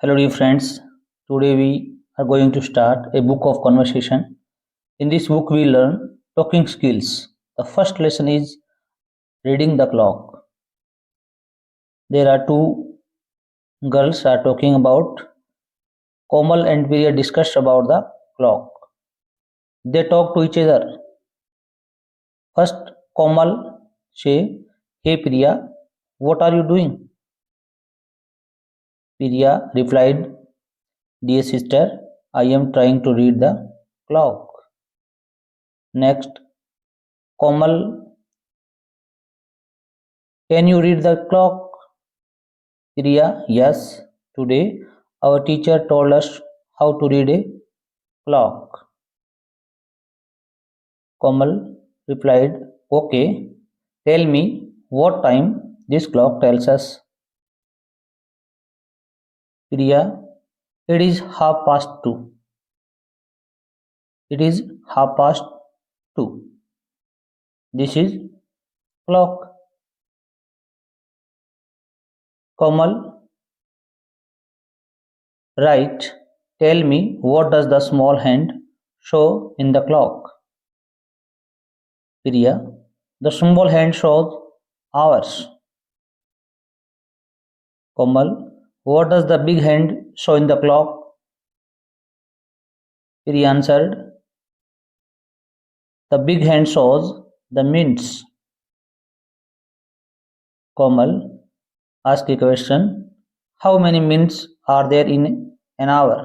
Hello, dear friends. Today we are going to start a book of conversation. In this book, we learn talking skills. The first lesson is reading the clock. There are two girls are talking about Komal and Priya discussed about the clock. They talk to each other. First, Komal say, "Hey Priya, what are you doing?" Priya replied, "Dear sister, I am trying to read the clock." Next, Komal, "Can you read the clock?" Priya, "Yes, today our teacher told us how to read a clock." Komal replied, "Okay, tell me what time this clock tells us." Priya, "It is 2:30. It is 2:30. This is clock." Komal, "Right, tell me what does the small hand show in the clock?" Priya, "The small hand shows hours." Komal, "What does the big hand show in the clock?" Priya answered, "The big hand shows the minutes." Komal asked a question, "How many minutes are there in an hour?"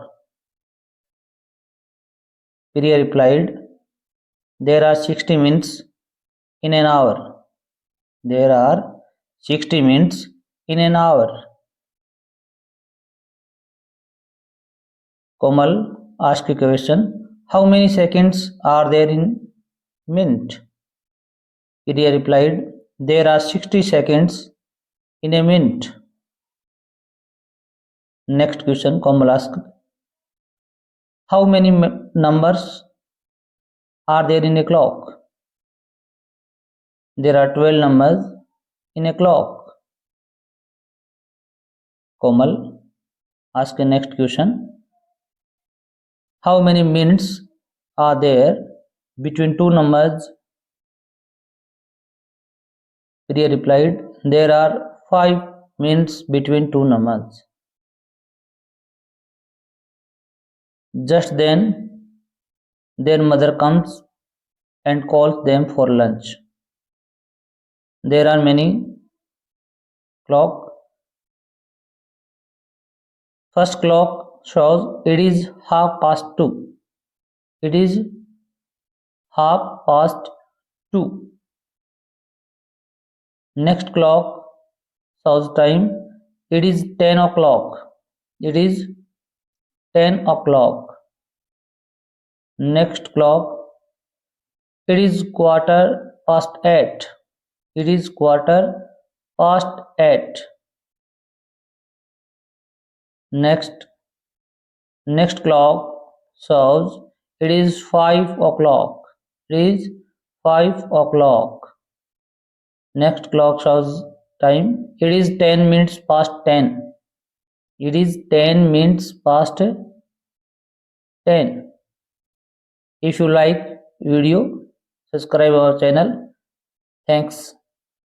Priya replied, "There are 60 minutes in an hour." There are 60 minutes in an hour. Komal asked a question, "How many seconds are there in minute?" Priya replied, "There are 60 seconds in a minute." Next question, Komal asked, "How many numbers are there in a clock?" There are 12 numbers in a clock. Komal asked the next question, "How many minutes are there between two numbers?" Priya replied, "There are 5 minutes between two numbers." Just then, their mother comes and calls them for lunch. There are many clocks. First clock shows it is 2:30. It is 2:30. Next clock shows time. It is 10 o'clock. It is 10 o'clock. Next clock. It is 8:15. It is 8:15. Next clock shows it is 5 o'clock. It is 5 o'clock. Next clock shows time. It is 10 minutes past 10. It is 10 minutes past 10. If you like video, subscribe our channel. Thanks.